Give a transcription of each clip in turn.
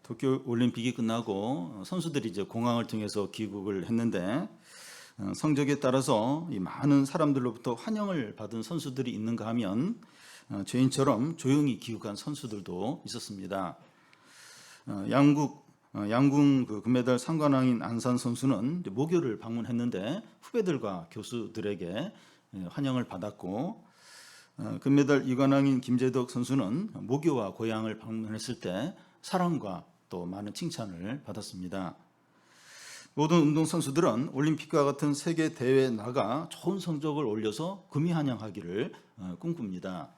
도쿄 올림픽이 끝나고 선수들이 이제 공항을 통해서 귀국을 했는데 성적에 따라서 이 많은 사람들로부터 환영을 받은 선수들이 있는가 하면 죄인처럼 조용히 귀국한 선수들도 있었습니다. 양궁 그 금메달 상관왕인 안산 선수는 이제 모교를 방문했는데 후배들과 교수들에게 환영을 받았고, 금메달 이관왕인 김재덕 선수는 모교와 고향을 방문했을 때 사랑과 또 많은 칭찬을 받았습니다. 모든 운동선수들은 올림픽과 같은 세계 대회에 나가 좋은 성적을 올려서 금이 환영하기를 꿈꿉니다.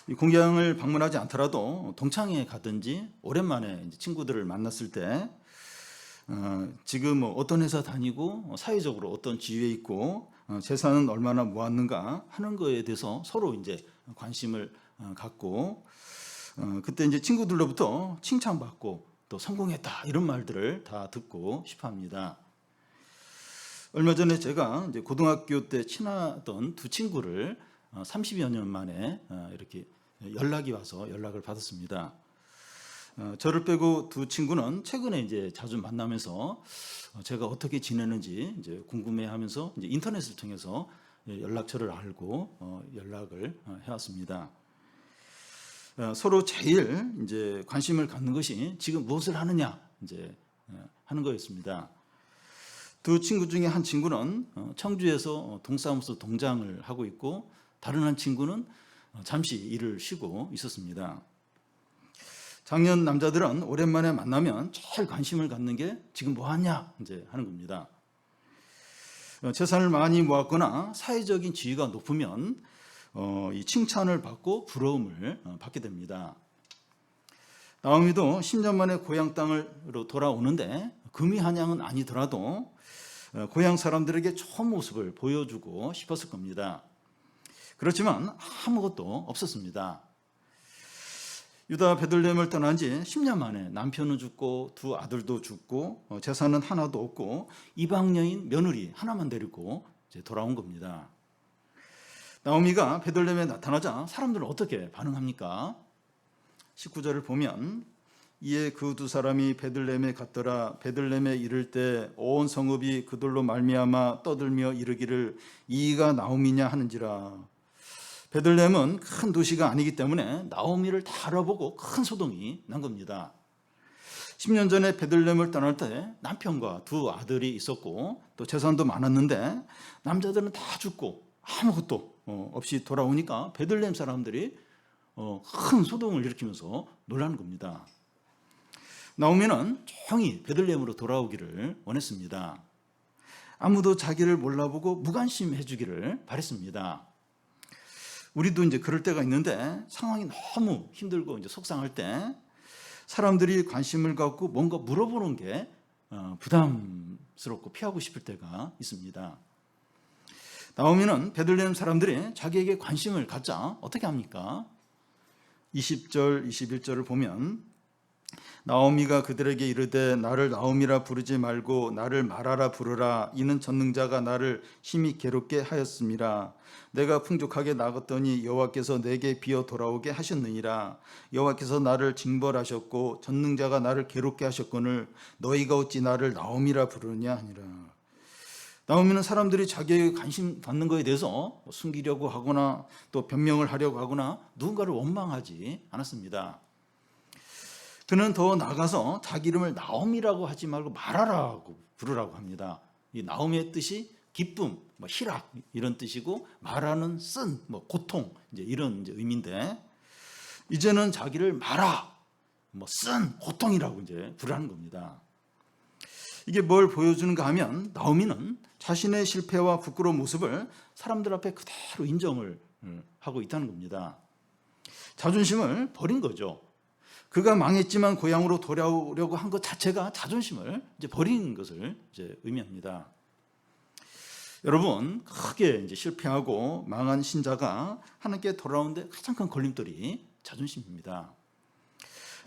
이 공양을 방문하지 않더라도 동창회에 가든지 오랜만에 친구들을 만났을 때 지금 어떤 회사 다니고 사회적으로 어떤 지위에 있고 재산은 얼마나 모았는가 하는 거에 대해서 서로 이제 관심을 갖고, 그때 이제 친구들로부터 칭찬받고 또 성공했다 이런 말들을 다 듣고 싶어합니다. 얼마 전에 제가 이제 고등학교 때 친하던 두 친구를 30여 년 만에 이렇게 연락이 와서 연락을 받았습니다. 저를 빼고 두 친구는 최근에 이제 자주 만나면서 제가 어떻게 지내는지 이제 궁금해하면서 이제 인터넷을 통해서 연락처를 알고 연락을 해왔습니다. 서로 제일 이제 관심을 갖는 것이 지금 무엇을 하느냐 이제 하는 거였습니다. 두 친구 중에 한 친구는 청주에서 동사무소 동장을 하고 있고, 다른 한 친구는 잠시 일을 쉬고 있었습니다. 장년 남자들은 오랜만에 만나면 제일 관심을 갖는 게 지금 뭐 하냐 이제 하는 겁니다. 재산을 많이 모았거나 사회적인 지위가 높으면 이 칭찬을 받고 부러움을 받게 됩니다. 나오미도 10년 만에 고향 땅으로 돌아오는데 금이 환영은 아니더라도 고향 사람들에게 좋은 모습을 보여주고 싶었을 겁니다. 그렇지만 아무것도 없었습니다. 유다 베들레헴을 떠난 지 10년 만에 남편은 죽고 두 아들도 죽고 재산은 하나도 없고 이방 여인 며느리 하나만 데리고 이제 돌아온 겁니다. 나오미가 베들레헴에 나타나자 사람들은 어떻게 반응합니까? 19절을 보면 이에 그 두 사람이 베들레헴에 갔더라. 베들레헴에 이를 때 온 성읍이 그들로 말미암아 떠들며 이르기를 이가 나오미냐 하는지라. 베들레헴은 큰 도시가 아니기 때문에 나오미를 다 알아보고 큰 소동이 난 겁니다. 10년 전에 베들레헴을 떠날 때 남편과 두 아들이 있었고 또 재산도 많았는데 남자들은 다 죽고 아무것도 없이 돌아오니까 베들레헴 사람들이 큰 소동을 일으키면서 놀라는 겁니다. 나오미는 조용히 베들레헴으로 돌아오기를 원했습니다. 아무도 자기를 몰라보고 무관심해 주기를 바랬습니다. 우리도 이제 그럴 때가 있는데 상황이 너무 힘들고 이제 속상할 때 사람들이 관심을 갖고 뭔가 물어보는 게 부담스럽고 피하고 싶을 때가 있습니다. 나오미는 베들레헴 사람들이 자기에게 관심을 갖자 어떻게 합니까? 20절, 21절을 보면 나오미가 그들에게 이르되 나를 나오미라 부르지 말고 나를 마라라 부르라. 이는 전능자가 나를 심히 괴롭게 하였음이라. 내가 풍족하게 나갔더니 여호와께서 내게 비어 돌아오게 하셨느니라. 여호와께서 나를 징벌하셨고 전능자가 나를 괴롭게 하셨거늘 너희가 어찌 나를 나오미라 부르냐 하니라. 나오미는 사람들이 자기에게 관심 받는 것에 대해서 숨기려고 하거나 또 변명을 하려고 하거나 누군가를 원망하지 않았습니다. 그는 더 나아가서 자기 이름을 나오미라고 하지 말고 마라라고 부르라고 합니다. 이 나오미의 뜻이 기쁨, 희락 이런 뜻이고, 마라는 쓴, 고통 이제 이런 이제 의미인데, 이제는 자기를 마라, 쓴 고통이라고 이제 부르는 겁니다. 이게 뭘 보여주는가 하면 나오미는 자신의 실패와 부끄러운 모습을 사람들 앞에 그대로 인정을 하고 있다는 겁니다. 자존심을 버린 거죠. 그가 망했지만 고향으로 돌아오려고 한 것 자체가 자존심을 이제 버리는 것을 이제 의미합니다. 여러분, 크게 이제 실패하고 망한 신자가 하나님께 돌아오는데 가장 큰 걸림돌이 자존심입니다.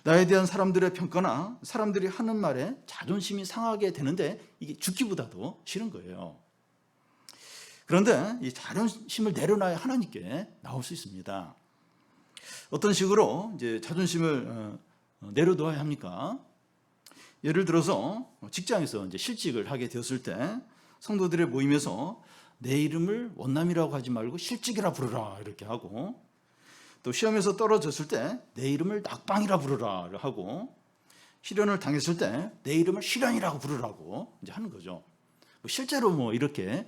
나에 대한 사람들의 평가나 사람들이 하는 말에 자존심이 상하게 되는데 이게 죽기보다도 싫은 거예요. 그런데 이 자존심을 내려놔야 하나님께 나올 수 있습니다. 어떤 식으로 이제 자존심을 내려놓아야 합니까? 예를 들어서 직장에서 이제 실직을 하게 되었을 때 성도들의 모임에서 내 이름을 원남이라고 하지 말고 실직이라 부르라 이렇게 하고, 또 시험에서 떨어졌을 때 내 이름을 낙방이라 부르라 하고, 시련을 당했을 때 내 이름을 시련이라고 부르라고 이제 하는 거죠. 실제로 뭐 이렇게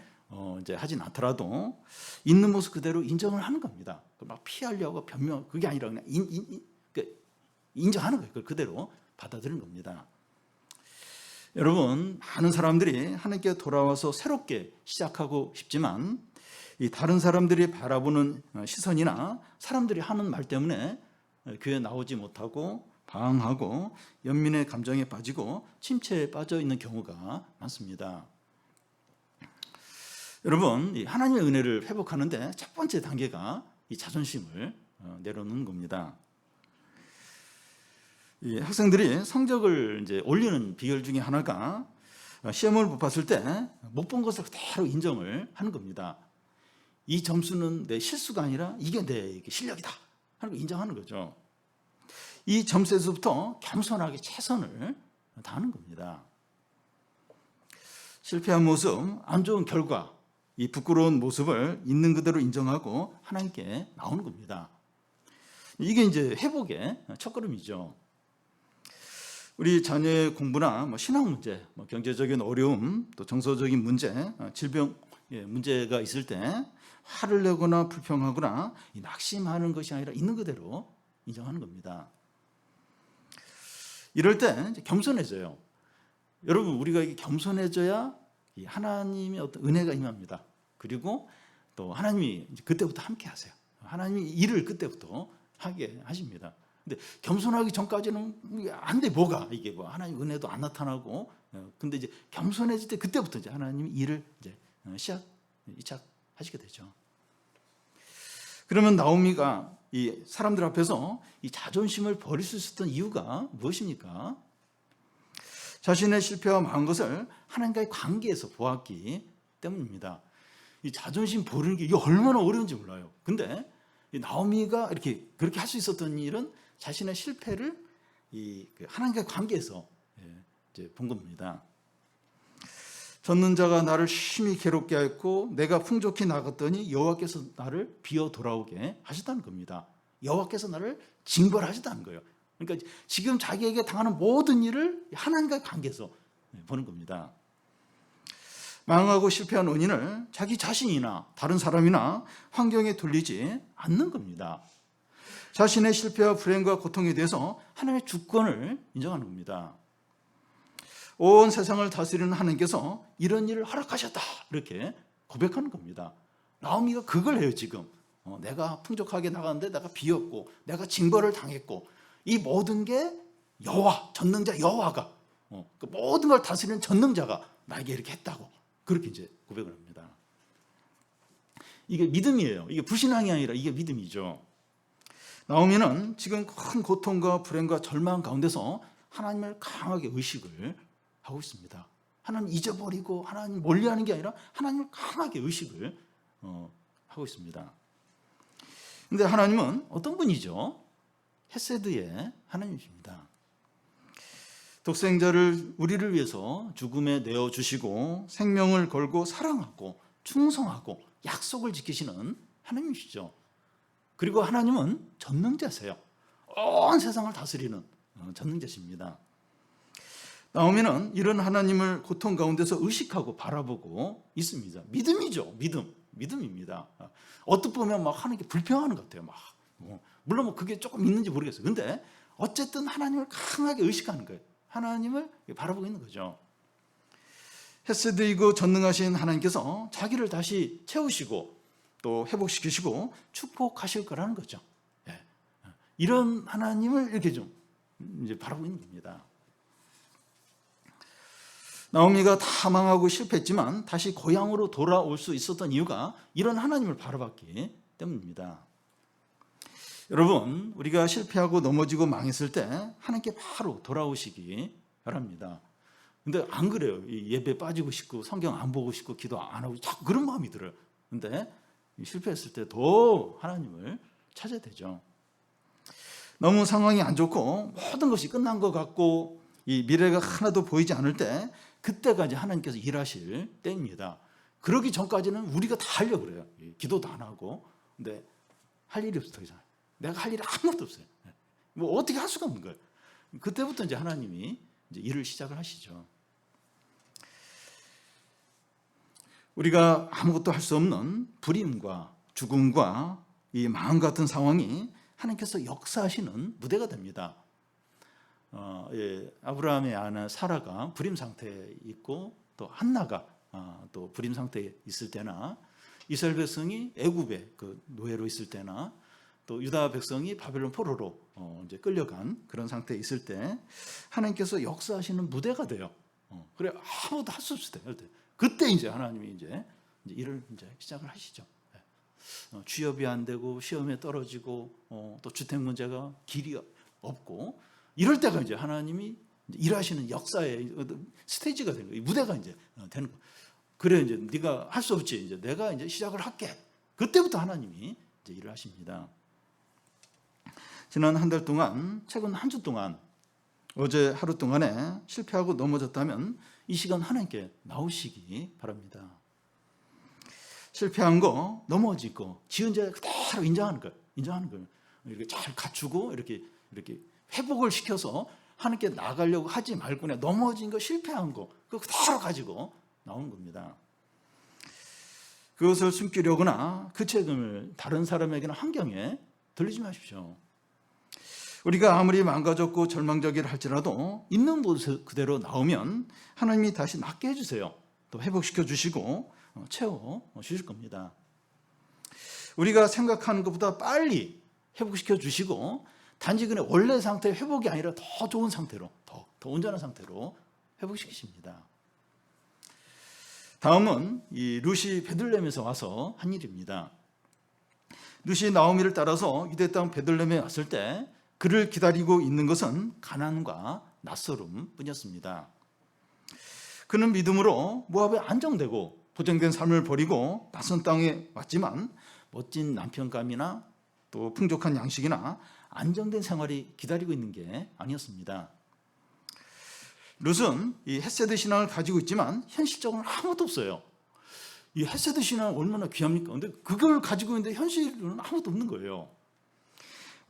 이제 하진 않더라도 있는 모습 그대로 인정을 하는 겁니다. 막 피하려고 변명, 그게 아니라 그냥 인정하는 거예요. 그걸 그대로 받아들이는 겁니다. 여러분, 많은 사람들이 하나님께 돌아와서 새롭게 시작하고 싶지만 이 다른 사람들이 바라보는 시선이나 사람들이 하는 말 때문에 교회에 나오지 못하고 방황하고 연민의 감정에 빠지고 침체에 빠져 있는 경우가 많습니다. 여러분, 이 하나님의 은혜를 회복하는데 첫 번째 단계가 이 자존심을 내려놓는 겁니다. 이 학생들이 성적을 이제 올리는 비결 중에 하나가 시험을 못 봤을 때 못 본 것을 그대로 인정을 하는 겁니다. 이 점수는 내 실수가 아니라 이게 내 실력이다 하는 걸 인정하는 거죠. 이 점수에서부터 겸손하게 최선을 다하는 겁니다. 실패한 모습, 안 좋은 결과, 이 부끄러운 모습을 있는 그대로 인정하고 하나님께 나오는 겁니다. 이게 이제 회복의 첫걸음이죠. 우리 자녀의 공부나 신앙 문제, 경제적인 어려움, 또 정서적인 문제, 질병 문제가 있을 때 화를 내거나 불평하거나 낙심하는 것이 아니라 있는 그대로 인정하는 겁니다. 이럴 때 겸손해져요. 여러분, 우리가 겸손해져야 하나님의 어떤 은혜가 임합니다. 그리고 또 하나님이 그때부터 함께 하세요. 하나님이 일을 그때부터 하게 하십니다. 근데 겸손하기 전까지는 안 돼. 뭐가 이게 뭐 하나님 은혜도 안 나타나고, 근데 이제 겸손해질 때 그때부터 이제 하나님이 일을 이제 시작하시게 되죠. 그러면 나오미가 이 사람들 앞에서 이 자존심을 버릴 수 있었던 이유가 무엇입니까? 자신의 실패와 망한 것을 하나님과의 관계에서 보았기 때문입니다. 이 자존심 버리는 게 이게 얼마나 어려운지 몰라요. 근데 이 나오미가 이렇게 그렇게 할 수 있었던 일은 자신의 실패를 이 하나님과의 관계에서 이제 본 겁니다. 젖는 자가 나를 심히 괴롭게 했고 내가 풍족히 나갔더니 여호와께서 나를 비어 돌아오게 하셨다는 겁니다. 여호와께서 나를 징벌하셨다는 거예요. 그러니까 지금 자기에게 당하는 모든 일을 하나님과의 관계에서 보는 겁니다. 망하고 실패한 원인을 자기 자신이나 다른 사람이나 환경에 돌리지 않는 겁니다. 자신의 실패와 불행과 고통에 대해서 하나님의 주권을 인정하는 겁니다. 온 세상을 다스리는 하나님께서 이런 일을 허락하셨다 이렇게 고백하는 겁니다. 나오미가 그걸 해요. 지금 내가 풍족하게 나갔는데 내가 비었고 내가 징벌을 당했고 이 모든 게 여호와, 전능자 여호와가 그 모든 걸 다스리는 전능자가 나에게 이렇게 했다고 그렇게 이제 고백을 합니다. 이게 믿음이에요. 이게 불신앙이 아니라 이게 믿음이죠. 나오미는 지금 큰 고통과 불행과 절망 가운데서 하나님을 강하게 의식을 하고 있습니다. 하나님 잊어버리고 하나님 멀리하는 게 아니라 하나님을 강하게 의식을 하고 있습니다. 그런데 하나님은 어떤 분이죠? 헤세드의 하나님이십니다. 독생자를 우리를 위해서 죽음에 내어주시고 생명을 걸고 사랑하고 충성하고 약속을 지키시는 하나님이시죠. 그리고 하나님은 전능자세요. 온 세상을 다스리는 전능자십니다. 나오미는 이런 하나님을 고통 가운데서 의식하고 바라보고 있습니다. 믿음이죠. 믿음입니다. 어떻게 보면 막 하는 게 불평하는 것 같아요. 물론 뭐 그게 조금 있는지 모르겠어요. 근데 어쨌든 하나님을 강하게 의식하는 거예요. 하나님을 바라보고 있는 거죠. 헤세드이고 전능하신 하나님께서 자기를 다시 채우시고 또 회복시키시고 축복하실 거라는 거죠. 이런 하나님을 이렇게 좀 이제 바라보고 있는 겁니다. 나오미가 다 망하고 실패했지만 다시 고향으로 돌아올 수 있었던 이유가 이런 하나님을 바라봤기 때문입니다. 여러분, 우리가 실패하고 넘어지고 망했을 때 하나님께 바로 돌아오시기 바랍니다. 근데 안 그래요. 예배 빠지고 싶고 성경 안 보고 싶고 기도 안 하고 자꾸 그런 마음이 들어요. 근데 실패했을 때 더 하나님을 찾아야 되죠. 너무 상황이 안 좋고 모든 것이 끝난 것 같고 이 미래가 하나도 보이지 않을 때, 그때가 이제 하나님께서 일하실 때입니다. 그러기 전까지는 우리가 다 하려고 그래요. 기도도 안 하고. 근데 할 일이 없어, 더 이상. 내가 할 일이 아무것도 없어요. 뭐 어떻게 할 수가 없는 거예요. 그때부터 이제 하나님이 이제 일을 시작을 하시죠. 우리가 아무것도 할 수 없는 불임과 죽음과 이 마음 같은 상황이 하나님께서 역사하시는 무대가 됩니다. 아브라함의 아내 사라가 불임 상태에 있고, 또 한나가 또 불임 상태에 있을 때나, 이스라엘 백성이 애굽의 그 노예로 있을 때나, 또 유다 백성이 바벨론 포로로 이제 끌려간 그런 상태에 있을 때 하나님께서 역사하시는 무대가 돼요. 그래 아무도 할 수 없을 때, 그때 이제 하나님이 이제 일을 이제 시작을 하시죠. 취업이 안 되고 시험에 떨어지고 또 주택 문제가 길이 없고, 이럴 때가 이제 하나님이 일하시는 역사의 스테이지가 되는 거예요. 무대가 이제 되는 거예요. 그래 이제 네가 할 수 없지, 이제 내가 이제 시작을 할게. 그때부터 하나님이 이제 일을 하십니다. 지난 한 달 동안, 최근 한 주 동안, 어제 하루 동안에 실패하고 넘어졌다면 이 시간 하나님께 나오시기 바랍니다. 실패한 거, 넘어진 거, 지은 죄 그대로 인정하는 거예요. 인정하는 거예요. 이렇게 잘 갖추고 이렇게 회복을 시켜서 하나님께 나가려고 하지 말고, 그냥 넘어진 거, 실패한 거, 그거 그대로 가지고 나오는 겁니다. 그것을 숨기려거나 그 책임을 다른 사람에게나 환경에 돌리지 마십시오. 우리가 아무리 망가졌고 절망적이라 할지라도 있는 모습 그대로 나오면 하나님이 다시 낫게 해주세요. 또 회복시켜 주시고 채워 주실 겁니다. 우리가 생각하는 것보다 빨리 회복시켜 주시고, 단지 그냥 원래 상태의 회복이 아니라 더 좋은 상태로, 더 온전한 상태로 회복시키십니다. 다음은 이 룻이 베들레헴에서 와서 한 일입니다. 룻이 나오미를 따라서 유대 땅 베들레헴에 왔을 때 그를 기다리고 있는 것은 가난과 낯설음 뿐이었습니다. 그는 믿음으로 모압에 안정되고 보장된 삶을 버리고 낯선 땅에 왔지만, 멋진 남편감이나 또 풍족한 양식이나 안정된 생활이 기다리고 있는 게 아니었습니다. 룻은 이 헤세드 신앙을 가지고 있지만 현실적으로는 아무것도 없어요. 이 헤세드 신앙은 얼마나 귀합니까? 근데 그걸 가지고 있는데 현실은 아무것도 없는 거예요.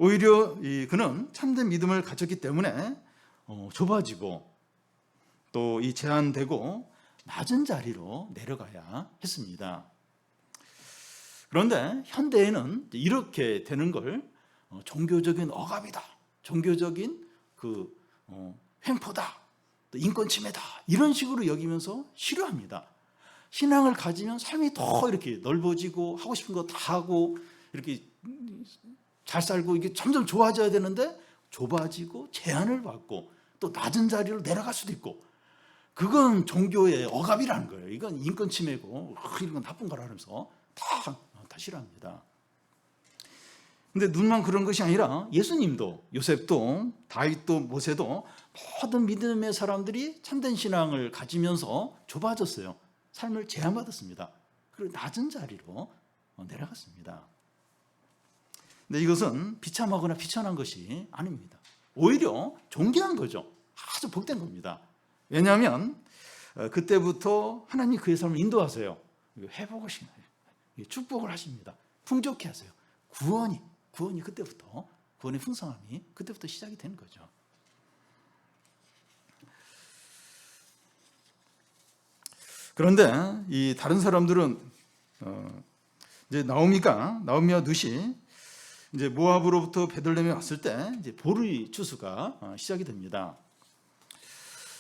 오히려 그는 참된 믿음을 가졌기 때문에 좁아지고 또 이 제한되고 낮은 자리로 내려가야 했습니다. 그런데 현대에는 이렇게 되는 걸 종교적인 억압이다, 종교적인 횡포다, 또 인권 침해다, 이런 식으로 여기면서 싫어합니다. 신앙을 가지면 삶이 더 이렇게 넓어지고 하고 싶은 거 다 하고 이렇게 잘 살고 이게 점점 좋아져야 되는데 좁아지고 제한을 받고 또 낮은 자리로 내려갈 수도 있고, 그건 종교의 억압이라는 거예요. 이건 인권 침해고 이런 건 나쁜 거라 하면서 다 싫어합니다. 근데 눈만 그런 것이 아니라 예수님도, 요셉도, 다윗도, 모세도 모든 믿음의 사람들이 참된 신앙을 가지면서 좁아졌어요. 삶을 제한받았습니다. 그리고 낮은 자리로 내려갔습니다. 근데 이것은 비참하거나 비천한 것이 아닙니다. 오히려 존귀한 거죠. 아주 복된 겁니다. 왜냐하면 그때부터 하나님이 그의 삶을 인도하세요. 회복을 시켜요. 축복을 하십니다. 풍족해 하세요. 구원이 그때부터, 구원의 풍성함이 그때부터 시작이 되는 거죠. 그런데 이 다른 사람들은 이제 나오미와 룻이 이제 모압으로부터 베들레헴에 왔을 때 이제 보리 추수가 시작이 됩니다.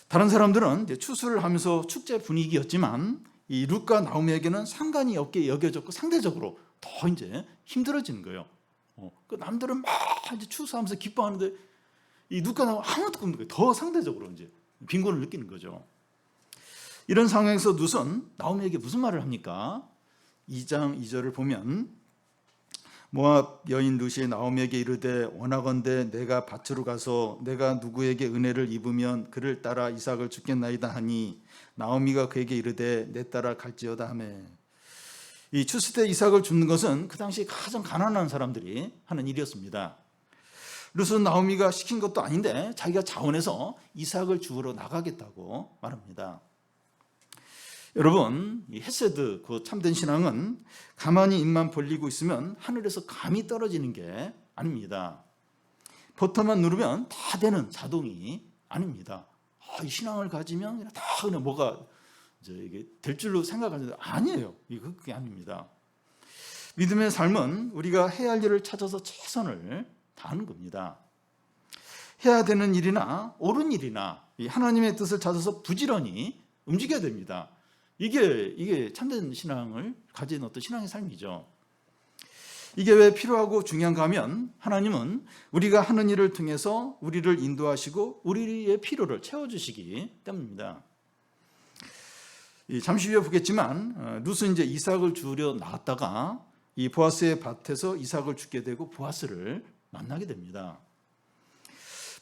다른 사람들은 이제 추수를 하면서 축제 분위기였지만 이 룻과 나오미에게는 상관이 없게 여겨졌고 상대적으로 더 이제 힘들어지는 거예요. 그 남들은 막 이제 추수하면서 기뻐하는데 이 룻과 나오미 아무것도 없는 거예요. 더 상대적으로 이제 빈곤을 느끼는 거죠. 이런 상황에서 룻은 나오미에게 무슨 말을 합니까? 2장 2절을 보면, 모압 여인 룻이 나오미에게 이르되 원하건대 내가 밭으로 가서 내가 누구에게 은혜를 입으면 그를 따라 이삭을 주겠나이다 하니, 나오미가 그에게 이르되 내 따라 갈지어다 하매. 이 추수 때 이삭을 줍는 것은 그 당시 가장 가난한 사람들이 하는 일이었습니다. 룻은 나오미가 시킨 것도 아닌데 자기가 자원해서 이삭을 주우러 나가겠다고 말합니다. 여러분, 이 헤세드, 그 참된 신앙은 가만히 입만 벌리고 있으면 하늘에서 감이 떨어지는 게 아닙니다. 버튼만 누르면 다 되는 자동이 아닙니다. 이 신앙을 가지면 다 그냥 뭐가 이게 될 줄로 생각하는데 아니에요. 그게 아닙니다. 믿음의 삶은 우리가 해야 할 일을 찾아서 최선을 다하는 겁니다. 해야 되는 일이나 옳은 일이나 하나님의 뜻을 찾아서 부지런히 움직여야 됩니다. 이게 참된 신앙을 가진 어떤 신앙의 삶이죠. 이게 왜 필요하고 중요한가 하면 하나님은 우리가 하는 일을 통해서 우리를 인도하시고 우리의 필요를 채워주시기 때문입니다. 잠시 후에 보겠지만 룻은 이제 이삭을 주우려 나갔다가 이 보아스의 밭에서 이삭을 죽게 되고 보아스를 만나게 됩니다.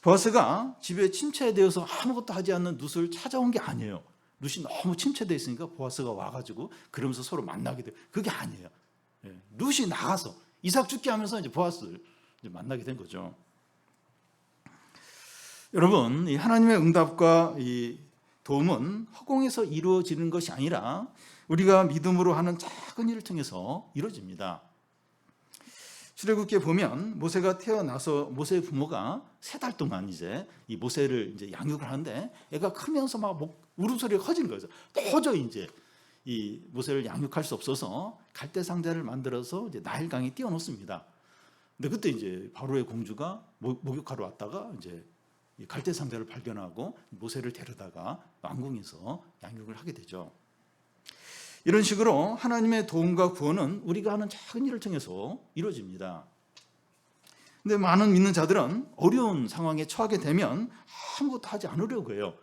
보아스가 집에 침체되어서 아무것도 하지 않는 룻을 찾아온 게 아니에요. 룻이 너무 침체되어 있으니까 보아스가 와가지고 그러면서 서로 만나게 돼요. 그게 아니에요. 룻이 나가서 이삭 죽게 하면서 이제 보아스를 이제 만나게 된 거죠. 여러분, 이 하나님의 응답과 이 도움은 허공에서 이루어지는 것이 아니라 우리가 믿음으로 하는 작은 일을 통해서 이루어집니다. 출애굽기에 보면 모세가 태어나서 모세의 부모가 3달 동안 이제 이 모세를 이제 양육을 하는데 애가 크면서 막 울음소리가 커지는 거예요. 도저히 이제 이 모세를 양육할 수 없어서 갈대 상자를 만들어서 이제 나일강에 띄워놓습니다. 근데 그때 이제 바로의 공주가 목욕하러 왔다가 이제 이 갈대 상자를 발견하고 모세를 데려다가 왕궁에서 양육을 하게 되죠. 이런 식으로 하나님의 도움과 구원은 우리가 하는 작은 일을 통해서 이루어집니다. 근데 많은 믿는 자들은 어려운 상황에 처하게 되면 아무것도 하지 않으려고 해요.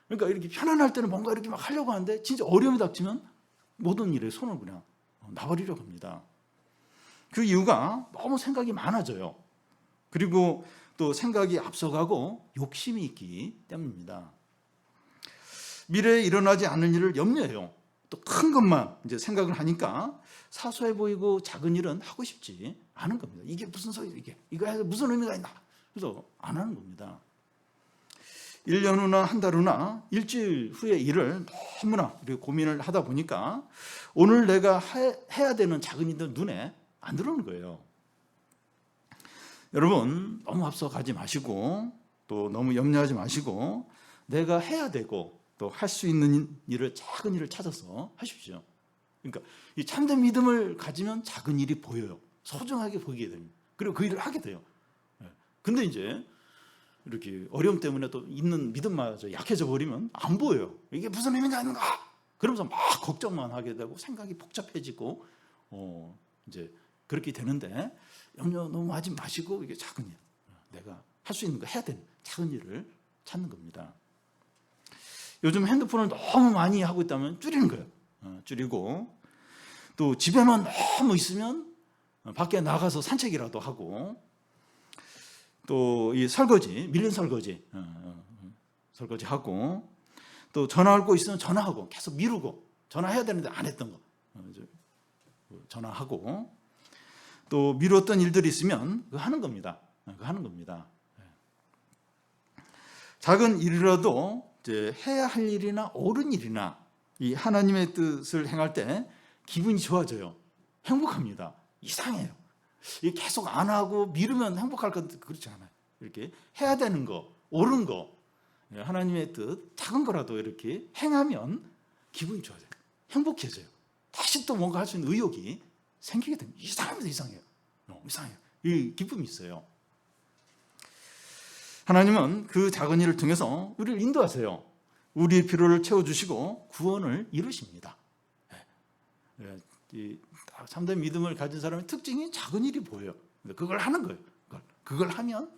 그러니까 이렇게 편안할 때는 뭔가 이렇게 막 하려고 하는데 진짜 어려움이 닥치면 모든 일에 손을 그냥 놔버리려고 합니다. 그 이유가 너무 생각이 많아져요. 그리고 또 생각이 앞서가고 욕심이 있기 때문입니다. 미래에 일어나지 않을 일을 염려해요. 또 큰 것만 이제 생각을 하니까 사소해 보이고 작은 일은 하고 싶지 않은 겁니다. 이게 무슨 소리, 이거 해서 무슨 의미가 있나? 그래서 안 하는 겁니다. 1년 후나 한 달 후나 일주일 후의 일을 너무나 고민을 하다 보니까 오늘 내가 해야 되는 작은 일들 눈에 안 들어오는 거예요. 여러분, 너무 앞서가지 마시고 또 너무 염려하지 마시고 내가 해야 되고 또 할 수 있는 일을, 작은 일을 찾아서 하십시오. 그러니까 이 참된 믿음을 가지면 작은 일이 보여요. 소중하게 보이게 됩니다. 그리고 그 일을 하게 돼요. 근데 이제 이렇게 어려움 때문에 또 있는 믿음마저 약해져 버리면 안 보여요. 이게 무슨 의미가 있는가? 그러면서 막 걱정만 하게 되고 생각이 복잡해지고 이제 그렇게 되는데 염려 너무 하지 마시고 이게 작은 일, 내가 할 수 있는 거 해야 되는 작은 일을 찾는 겁니다. 요즘 핸드폰을 너무 많이 하고 있다면 줄이는 거예요. 줄이고 또 집에만 너무 있으면 밖에 나가서 산책이라도 하고 또 이 설거지, 밀린 설거지 하고 또 전화할 거 있으면 전화하고 계속 미루고 전화해야 되는데 안 했던 거 전화하고 또 미뤘던 일들이 있으면 그거 하는 겁니다. 작은 일이라도 이제 해야 할 일이나 옳은 일이나 이 하나님의 뜻을 행할 때 기분이 좋아져요. 행복합니다. 이상해요. 계속 안 하고 미루면 행복할 것 그렇지 않아요. 이렇게 해야 되는 거, 옳은 거, 하나님의 뜻 작은 거라도 이렇게 행하면 기분이 좋아져요. 행복해져요. 다시 또 뭔가 할 수 있는 의욕이 생기게 됩니다. 이상해요. 이상해요. 이 기쁨이 있어요. 하나님은 그 작은 일을 통해서 우리를 인도하세요. 우리의 필요를 채워주시고 구원을 이루십니다. 참된 믿음을 가진 사람의 특징이 작은 일이 보여요. 그걸 하는 거예요. 그걸 하면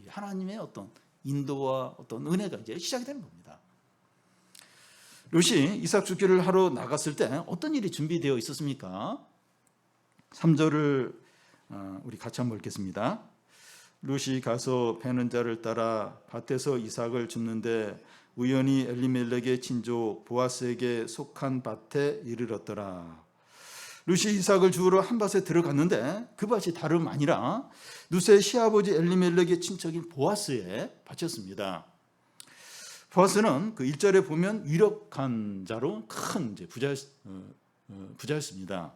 하나님의 어떤 인도와 어떤 은혜가 이제 시작이 되는 겁니다. 룻이 이삭 죽기를 하러 나갔을 때 어떤 일이 준비되어 있었습니까? 3절을 우리 같이 한번 읽겠습니다. 룻이 가서 베는 자를 따라 밭에서 이삭을 줍는데 우연히 엘리멜렉의 친조 보아스에게 속한 밭에 이르렀더라. 룻이 이삭을 주우러 한 밭에 들어갔는데 그 밭이 다름 아니라 룻의 시아버지 엘리멜렉의 친척인 보아스의 밭이었습니다. 보아스는 그 1절에 보면 유력한 자로 큰 부자였습니다.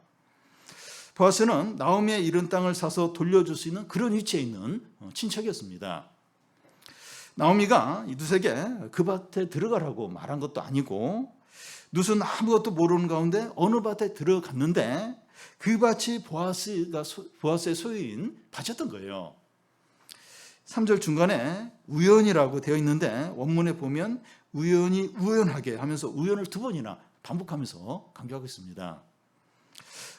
보아스는 나오미의 잃은 땅을 사서 돌려줄 수 있는 그런 위치에 있는 친척이었습니다. 나오미가 룻에게 그 밭에 들어가라고 말한 것도 아니고 룻은 아무것도 모르는 가운데 어느 밭에 들어갔는데 그 밭이 보아스의 소유인 밭이었던 거예요. 3절 중간에 우연이라고 되어 있는데 원문에 보면 우연하게 하면서 우연을 두 번이나 반복하면서 강조하고 있습니다.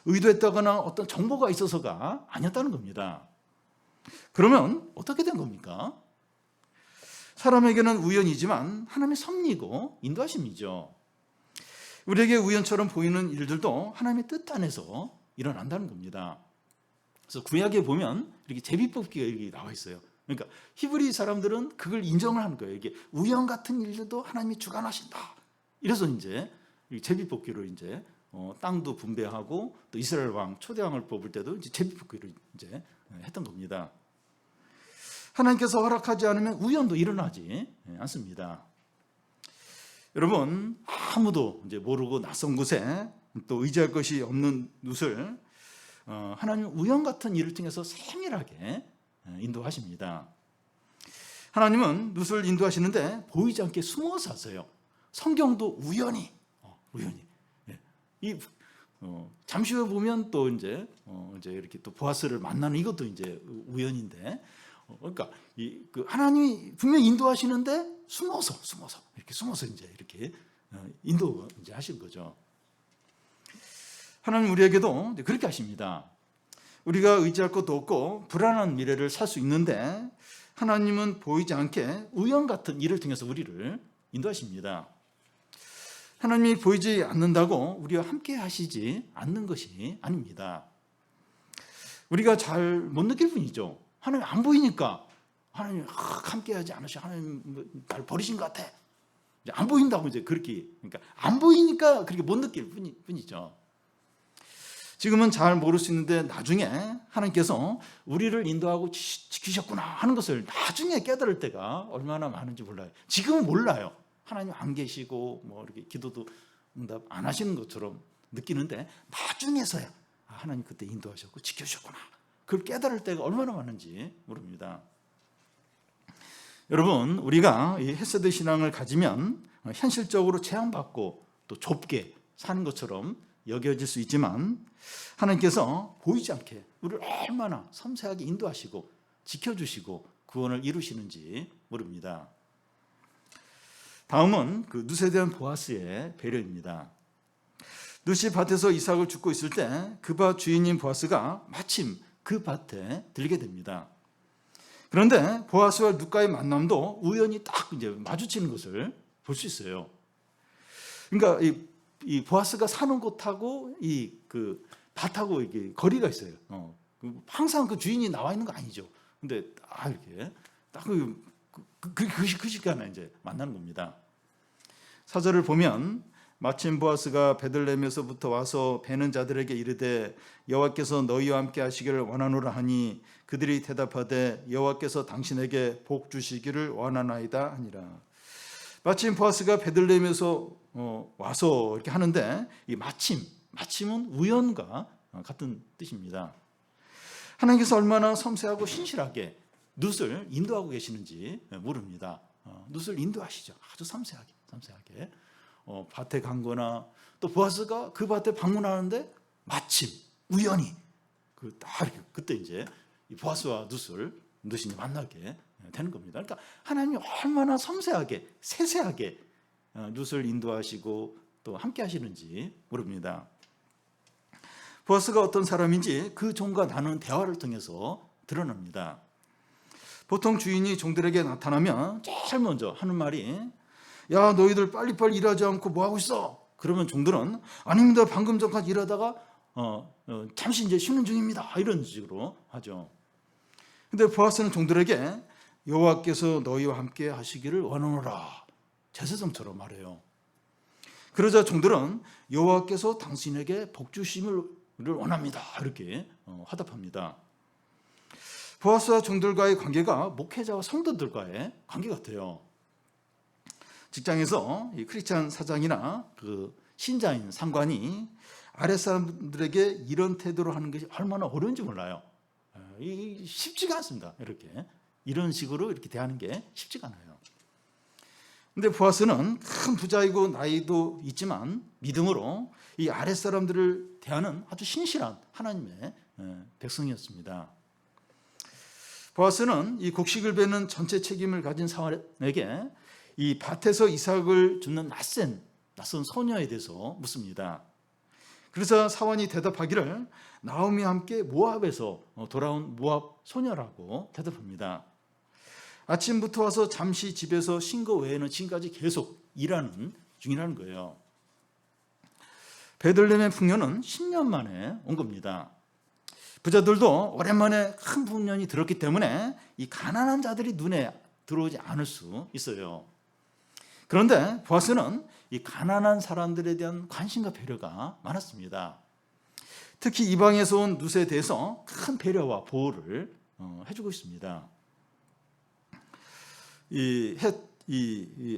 의도했다거나 어떤 정보가 있어서가 아니었다는 겁니다. 그러면 어떻게 된 겁니까? 사람에게는 우연이지만 하나님의 섭리고 인도하심이죠. 우리에게 우연처럼 보이는 일들도 하나님의 뜻 안에서 일어난다는 겁니다. 그래서 구약에 보면 이렇게 제비뽑기가 이렇게 나와 있어요. 그러니까 히브리 사람들은 그걸 인정을 하는 거예요. 이게 우연 같은 일들도 하나님이 주관하신다. 이래서 이제 제비뽑기로 이제 땅도 분배하고 또 이스라엘 왕 초대 왕을 뽑을 때도 이제 제비뽑기로 이제 했던 겁니다. 하나님께서 허락하지 않으면 우연도 일어나지 않습니다. 여러분, 아무도 이제 모르고 낯선 곳에 또 의지할 것이 없는 룻을 하나님은 우연 같은 일을 통해서 세밀하게 인도하십니다. 하나님은 룻을 인도하시는데 보이지 않게 숨어서 하세요. 성경도 우연히 잠시 후에 보면 또 이제 이렇게 또 보아스를 만나는 이것도 이제 우연인데, 그러니까 그 하나님이 분명히 인도하시는데 숨어서 이렇게 인도 이제 하신 거죠. 하나님 우리에게도 그렇게 하십니다. 우리가 의지할 것도 없고 불안한 미래를 살 수 있는데 하나님은 보이지 않게 우연 같은 일을 통해서 우리를 인도하십니다. 하나님이 보이지 않는다고 우리와 함께 하시지 않는 것이 아닙니다. 우리가 잘 못 느낄 뿐이죠. 하나님 안 보이니까 하나님 함께 하지 않으셔. 하나님 날 버리신 것 같아. 안 보인다고 이제 그렇게, 그러니까 안 보이니까 그렇게 못 느낄 뿐이죠. 지금은 잘 모를 수 있는데 나중에 하나님께서 우리를 인도하고 지키셨구나 하는 것을 나중에 깨달을 때가 얼마나 많은지 몰라요. 지금은 몰라요. 하나님 안 계시고 뭐 이렇게 기도도 응답 안 하시는 것처럼 느끼는데 나중에서야 하나님 그때 인도하셨고 지켜주셨구나. 그걸 깨달을 때가 얼마나 많은지 모릅니다. 여러분, 우리가 이 헤세드 신앙을 가지면 현실적으로 제한받고 또 좁게 사는 것처럼 여겨질 수 있지만 하나님께서 보이지 않게 우리를 얼마나 섬세하게 인도하시고 지켜주시고 구원을 이루시는지 모릅니다. 다음은 그 룻에 대한 보아스의 배려입니다. 룻이 밭에서 이삭을 줍고 있을 때 그 밭 주인인 보아스가 마침 그 밭에 들게 됩니다. 그런데 보아스와 룻과의 만남도 우연히 딱 이제 마주치는 것을 볼 수 있어요. 그러니까 이 보아스가 사는 곳하고 그 밭하고 이게 거리가 있어요. 항상 그 주인이 나와 있는 거 아니죠. 근데 이렇게 딱 그 시간에 이제 만나는 겁니다. 4절을 보면 마침 보아스가 베들레헴에서부터 와서 베는 자들에게 이르되 여호와께서 너희와 함께 하시기를 원하노라 하니 그들이 대답하되 여호와께서 당신에게 복 주시기를 원하나이다 하니라. 마침 보아스가 베들레헴에서 와서 이렇게 하는데 이 마침은 우연과 같은 뜻입니다. 하나님께서 얼마나 섬세하고 신실하게 룻을 인도하고 계시는지 모릅니다. 룻을 인도하시죠. 아주 섬세하게 밭에 간 거나 또 보아스가 그 밭에 방문하는데 마침 우연히 그때 이제 이 보아스와 룻이 만나게 되는 겁니다. 그러니까 하나님이 얼마나 섬세하게 세세하게 룻을 인도하시고 또 함께 하시는지 모릅니다. 보아스가 어떤 사람인지 그 종과 나누는 대화를 통해서 드러납니다. 보통 주인이 종들에게 나타나면 제일 먼저 하는 말이 야 너희들 빨리빨리 일하지 않고 뭐하고 있어? 그러면 종들은 아닙니다. 방금 전까지 일하다가 잠시 이제 쉬는 중입니다. 이런 식으로 하죠. 근데 보아스는 종들에게 여호와께서 너희와 함께 하시기를 원하노라 제사장처럼 말해요. 그러자 종들은 여호와께서 당신에게 복 주심을 원합니다. 이렇게 화답합니다. 보아스와 종들과의 관계가 목회자와 성도들과의 관계 같아요. 직장에서 이 크리스찬 사장이나 그 신자인 상관이 아랫사람들에게 이런 태도로 하는 것이 얼마나 어려운지 몰라요. 쉽지가 않습니다. 이런 식으로 이렇게 대하는 게 쉽지가 않아요. 근데 보아스는 큰 부자이고 나이도 있지만 믿음으로 이 아랫사람들을 대하는 아주 신실한 하나님의 백성이었습니다. 보아스는 이 곡식을 베는 전체 책임을 가진 사환에게 이 밭에서 이삭을 줍는 낯선 소녀에 대해서 묻습니다. 그래서 사환이 대답하기를 나오미와 함께 모압에서 돌아온 모압 소녀라고 대답합니다. 아침부터 와서 잠시 집에서 쉰 거 외에는 지금까지 계속 일하는 중이라는 거예요. 베들레헴의 풍년은 10년 만에 온 겁니다. 부자들도 오랜만에 큰 풍년이 들었기 때문에 이 가난한 자들이 눈에 들어오지 않을 수 있어요. 그런데 보아스는 이 가난한 사람들에 대한 관심과 배려가 많았습니다. 특히 이방에서 온 룻에 대해서 큰 배려와 보호를 해주고 있습니다. 이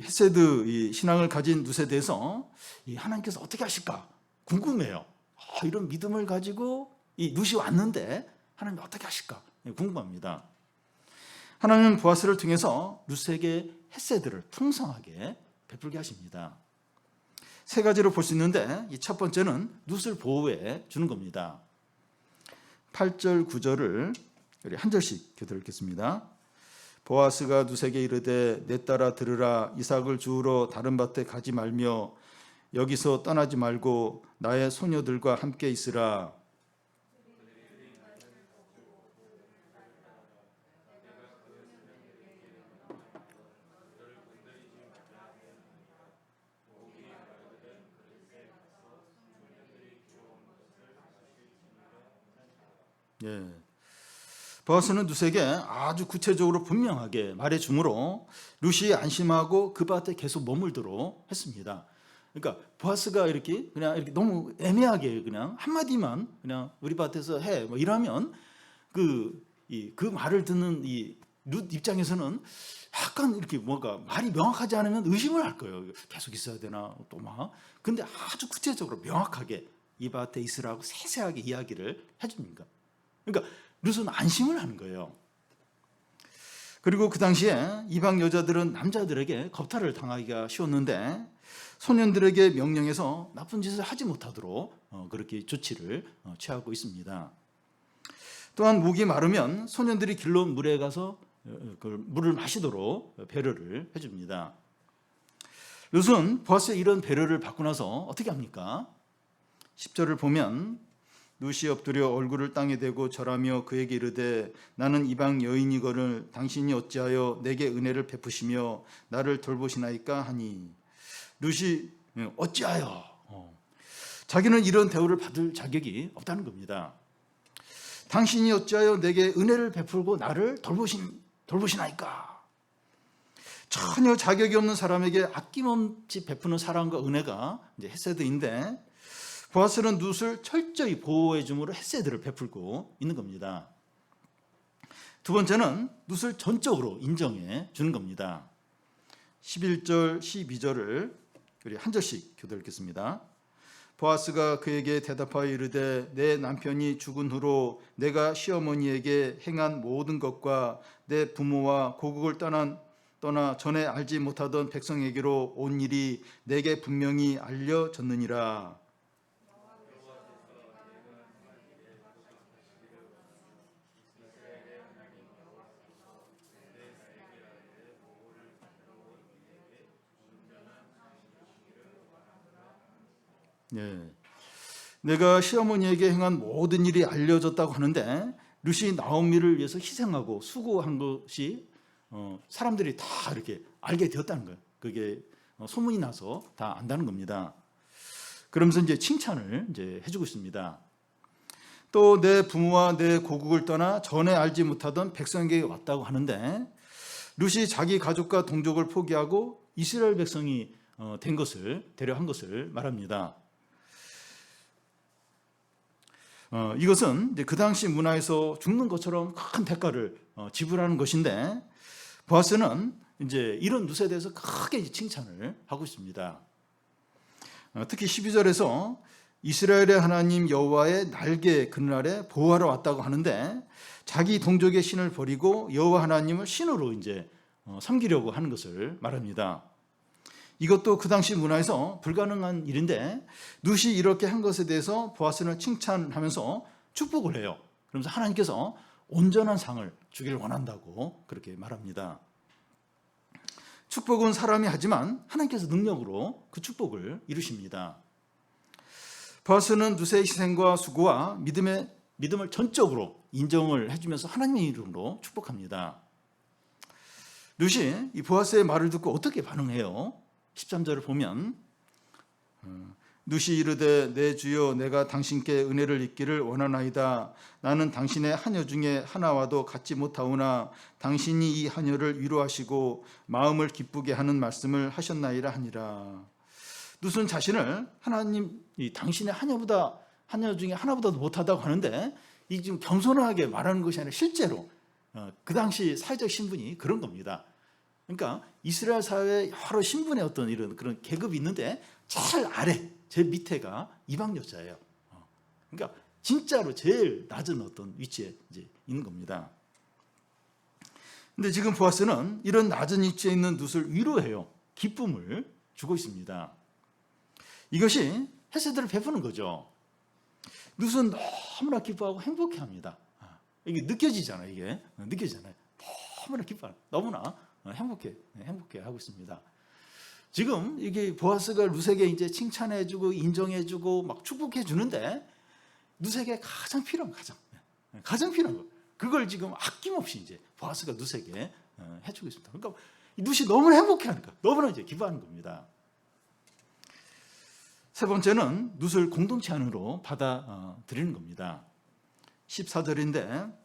헤세드 신앙을 가진 룻에 대해서 하나님께서 어떻게 하실까 궁금해요. 이런 믿음을 가지고 이 룻이 왔는데 하나님 어떻게 하실까 궁금합니다. 하나님은 보아스를 통해서 룻에게 헤세드를 풍성하게 베풀게 하십니다. 세 가지로 볼 수 있는데 이 첫 번째는 룻을 보호해 주는 겁니다. 8절 9절을 한 절씩 교독 읽겠습니다. 보아스가 룻에게 이르되 내 딸아 들으라. 이삭을 주우러 다른 밭에 가지 말며 여기서 떠나지 말고 나의 소녀들과 함께 있으라. 보아스는 룻에게 아주 구체적으로 분명하게 말해주므로 룻이 안심하고 그 밭에 계속 머물도록 했습니다. 그러니까 보아스가 이렇게 너무 애매하게 그냥 한마디만 그냥 우리 밭에서 해 뭐 이러면 그 말을 듣는 이 룻 입장에서는 약간 이렇게 뭔가 말이 명확하지 않으면 의심을 할 거예요. 계속 있어야 되나 또 막. 근데 아주 구체적으로 명확하게 이 밭에 있으라고 세세하게 이야기를 해줍니다. 그러니까 룻은 안심을 하는 거예요. 그리고 그 당시에 이방 여자들은 남자들에게 겁탈을 당하기가 쉬웠는데 소년들에게 명령해서 나쁜 짓을 하지 못하도록 그렇게 조치를 취하고 있습니다. 또한 목이 마르면 소년들이 길로 물에 가서 그 물을 마시도록 배려를 해줍니다. 룻은 보아스의 이런 배려를 받고 나서 어떻게 합니까? 10절을 보면 룻이 엎드려 얼굴을 땅에 대고 절하며 그에게 이르되 나는 이방 여인이거늘 당신이 어찌하여 내게 은혜를 베푸시며 나를 돌보시나이까 하니. 룻이 어찌하여 자기는 이런 대우를 받을 자격이 없다는 겁니다. 당신이 어찌하여 내게 은혜를 베풀고 나를 돌보시나이까. 전혀 자격이 없는 사람에게 아낌없이 베푸는 사랑과 은혜가 이제 헤세드인데 보아스는 룻을 철저히 보호해 줌으로 헤세드를 베풀고 있는 겁니다. 두 번째는 룻을 전적으로 인정해 주는 겁니다. 11절 12절을 우리 한 절씩 교독 읽겠습니다. 보아스가 그에게 대답하여 이르되 내 남편이 죽은 후로 내가 시어머니에게 행한 모든 것과 내 부모와 고국을 떠나 전에 알지 못하던 백성에게로 온 일이 내게 분명히 알려졌느니라. 내가 시어머니에게 행한 모든 일이 알려졌다고 하는데 룻이 나오미를 위해서 희생하고 수고한 것이 사람들이 다 이렇게 알게 되었다는 거예요. 그게 소문이 나서 다 안다는 겁니다. 그러면서 이제 칭찬을 이제 해주고 있습니다. 또 내 부모와 내 고국을 떠나 전에 알지 못하던 백성에게 왔다고 하는데 룻이 자기 가족과 동족을 포기하고 이스라엘 백성이 데려한 것을 말합니다. 이것은 이제 그 당시 문화에서 죽는 것처럼 큰 대가를 지불하는 것인데, 보아스는 이제 이런 룻에 대해서 크게 칭찬을 하고 있습니다. 특히 12절에서 이스라엘의 하나님 여호와의 날개 그날에 보호하러 왔다고 하는데, 자기 동족의 신을 버리고 여호와 하나님을 신으로 이제 섬기려고 하는 것을 말합니다. 이것도 그 당시 문화에서 불가능한 일인데, 룻이 이렇게 한 것에 대해서 보아스는 칭찬하면서 축복을 해요. 그러면서 하나님께서 온전한 상을 주기를 원한다고 그렇게 말합니다. 축복은 사람이 하지만 하나님께서 능력으로 그 축복을 이루십니다. 보아스는 룻의 희생과 수고와 믿음을 전적으로 인정을 해주면서 하나님의 이름으로 축복합니다. 룻이 이 보아스의 말을 듣고 어떻게 반응해요? 13절을 보면 룻이 이르되 내 주여 내가 당신께 은혜를 입기를 원하나이다. 나는 당신의 하녀 중에 하나와도 같지 못하오나 당신이 이 하녀를 위로하시고 마음을 기쁘게 하는 말씀을 하셨나이다 하니라. 룻은 자신을 하나님 당신의 하녀 중에 하나보다도 못하다고 하는데, 이 지금 겸손하게 말하는 것이 아니라 실제로 그 당시 사회적 신분이 그런 겁니다. 그러니까 이스라엘 사회에 여러 신분의 어떤 이런 그런 계급이 있는데 제일 아래, 제일 밑에가 이방 여자예요. 그러니까 진짜로 제일 낮은 어떤 위치에 이제 있는 겁니다. 근데 지금 보아스는 이런 낮은 위치에 있는 룻을 위로해요. 기쁨을 주고 있습니다. 이것이 헤세드를 베푸는 거죠. 룻은 너무나 기뻐하고 행복해합니다. 이게 느껴지잖아요. 이게 느껴지잖아요. 너무나 기뻐, 너무나 행복해 하고 있습니다. 지금 이게 보아스가 룻에게 이제 칭찬해주고 인정해주고 막 축복해주는데, 룻에게 가장 필요한 거, 그걸 지금 아낌없이 이제 보아스가 룻에게 해주고 있습니다. 그러니까 룻이 너무나 행복해하니까 너무나 이제 기뻐하는 겁니다. 세 번째는 룻을 공동체 안으로 받아들이는 겁니다. 14절인데,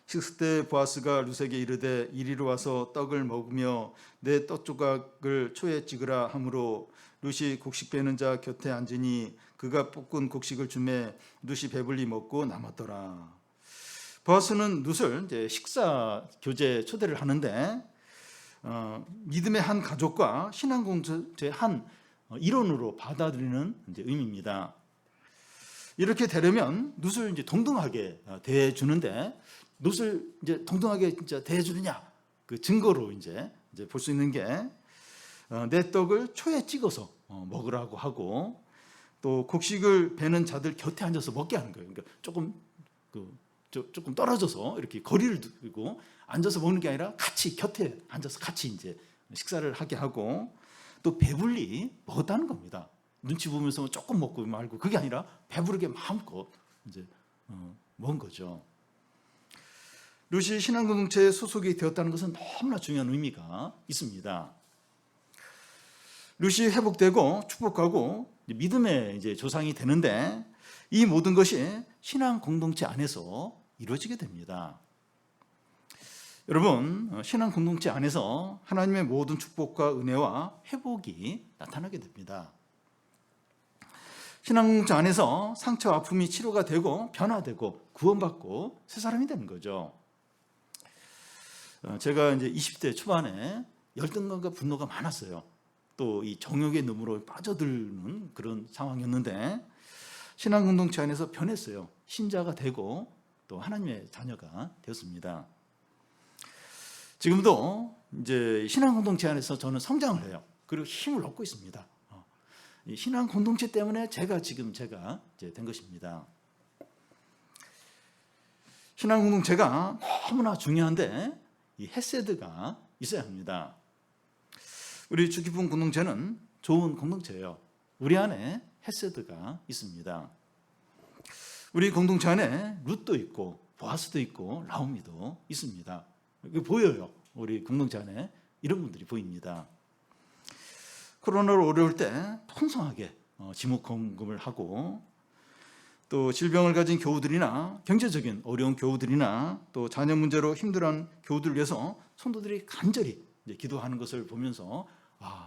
식사 때 보아스가 룻에게 이르되 이리로 와서 떡을 먹으며 내 떡 조각을 초에 찍으라 하므로 룻이 곡식 빼는 자 곁에 앉으니 그가 볶은 곡식을 주매 룻이 배불리 먹고 남았더라. 보아스는 룻을 이제 식사 교제 초대를 하는데, 믿음의 한 가족과 신앙 공동체의 한 일원으로 받아들이는 이제 의미입니다. 이렇게 되려면 룻을 이제 동등하게 대해주는데, 룻을 이제 동등하게 진짜 대해주느냐, 그 증거로 이제 볼 수 있는 게 내 떡을 초에 찍어서 먹으라고 하고, 또 곡식을 베는 자들 곁에 앉아서 먹게 하는 거예요. 그러니까 조금 떨어져서 이렇게 거리를 두고 앉아서 먹는 게 아니라 같이 곁에 앉아서 같이 이제 식사를 하게 하고, 또 배불리 먹었다는 겁니다. 눈치 보면서 조금 먹고 말고, 그게 아니라 배부르게 마음껏 이제 먹은 거죠. 룻이 신앙 공동체에 소속이 되었다는 것은 너무나 중요한 의미가 있습니다. 룻이 회복되고 축복하고 믿음의 이제 조상이 되는데, 이 모든 것이 신앙 공동체 안에서 이루어지게 됩니다. 여러분, 신앙 공동체 안에서 하나님의 모든 축복과 은혜와 회복이 나타나게 됩니다. 신앙 공동체 안에서 상처와 아픔이 치료가 되고 변화되고 구원받고 새 사람이 되는 거죠. 제가 이제 20대 초반에 열등감과 분노가 많았어요. 또 이 정욕의 눈으로 빠져드는 그런 상황이었는데, 신앙 공동체 안에서 변했어요. 신자가 되고 또 하나님의 자녀가 되었습니다. 지금도 이제 신앙 공동체 안에서 저는 성장을 해요. 그리고 힘을 얻고 있습니다. 이 신앙 공동체 때문에 제가 이제 된 것입니다. 신앙 공동체가 너무나 중요한데, 이 헤세드가 있어야 합니다. 우리 주 깊은 공동체는 좋은 공동체예요. 우리 안에 헤세드가 있습니다. 우리 공동체 안에 룻도 있고 보아스도 있고 라오미도 있습니다. 보여요. 우리 공동체 안에 이런 분들이 보입니다. 코로나로 어려울 때 풍성하게 지목금을 하고, 또 질병을 가진 교우들이나 경제적인 어려운 교우들이나 또 자녀 문제로 힘들어하는 교우들을 위해서 성도들이 간절히 이제 기도하는 것을 보면서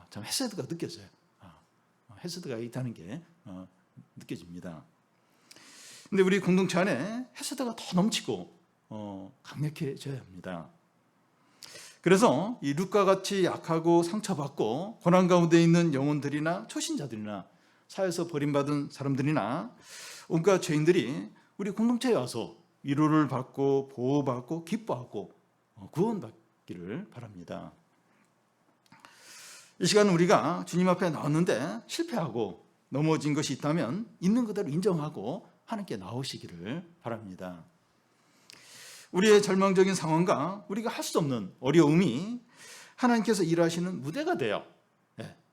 참 헤세드가 느껴져요. 헤세드가 있다는 게 느껴집니다. 근데 우리 공동체 안에 헤세드가 더 넘치고 강력해져야 합니다. 그래서 이 룻과 같이 약하고 상처받고 고난 가운데 있는 영혼들이나 초신자들이나 사회에서 버림받은 사람들이나 온갖 죄인들이 우리 공동체에 와서 위로를 받고 보호받고 기뻐하고 구원받기를 바랍니다. 이 시간 우리가 주님 앞에 나왔는데 실패하고 넘어진 것이 있다면 있는 그대로 인정하고 하나님께 나오시기를 바랍니다. 우리의 절망적인 상황과 우리가 할 수 없는 어려움이 하나님께서 일하시는 무대가 돼요.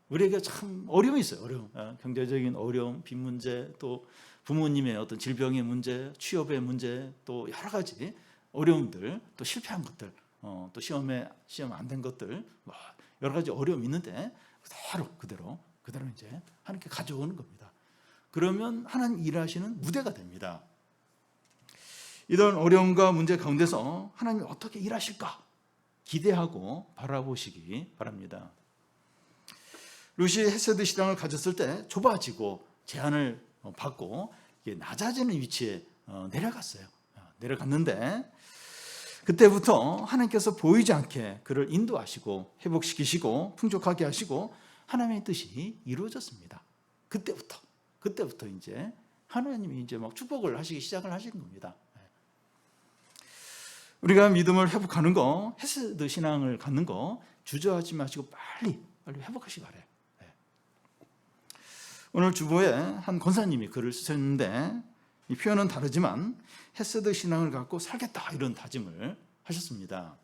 우리에게 참 어려움이 있어요. 어려움. 경제적인 어려움, 빚 문제, 또 부모님의 어떤 질병의 문제, 취업의 문제, 또 여러 가지 어려움들, 또 실패한 것들, 또 시험 안 된 것들, 여러 가지 어려움이 있는데 그대로 이제 하나님께 가져오는 겁니다. 그러면 하나님 일하시는 무대가 됩니다. 이런 어려움과 문제 가운데서 하나님이 어떻게 일하실까 기대하고 바라보시기 바랍니다. 룻이 헤세드 신앙을 가졌을 때 좁아지고 제한을 받고 낮아지는 위치에 내려갔어요. 내려갔는데 그때부터 하나님께서 보이지 않게 그를 인도하시고 회복시키시고 풍족하게 하시고 하나님의 뜻이 이루어졌습니다. 그때부터 이제 하나님이 이제 막 축복을 하시기 시작을 하시는 겁니다. 우리가 믿음을 회복하는 거, 헤세드 신앙을 갖는 거 주저하지 마시고 빨리 회복하시기 바래요. 오늘 주보에 한 권사님이 글을 쓰셨는데 이 표현은 다르지만 헤세드 신앙을 갖고 살겠다 이런 다짐을 하셨습니다.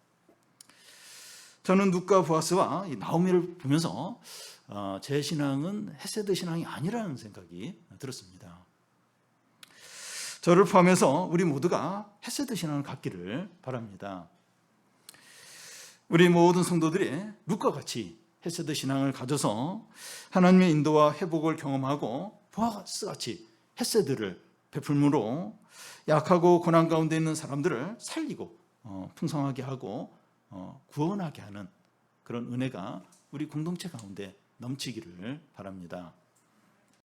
저는 룻과 보아스와 이 나오미를 보면서 제 신앙은 헤세드 신앙이 아니라는 생각이 들었습니다. 저를 포함해서 우리 모두가 헤세드 신앙을 갖기를 바랍니다. 우리 모든 성도들이 룻과 같이 헤세드 신앙을 가져서 하나님의 인도와 회복을 경험하고 보아스같이 헤세드를 베풀므로 약하고 고난 가운데 있는 사람들을 살리고 풍성하게 하고 구원하게 하는 그런 은혜가 우리 공동체 가운데 넘치기를 바랍니다.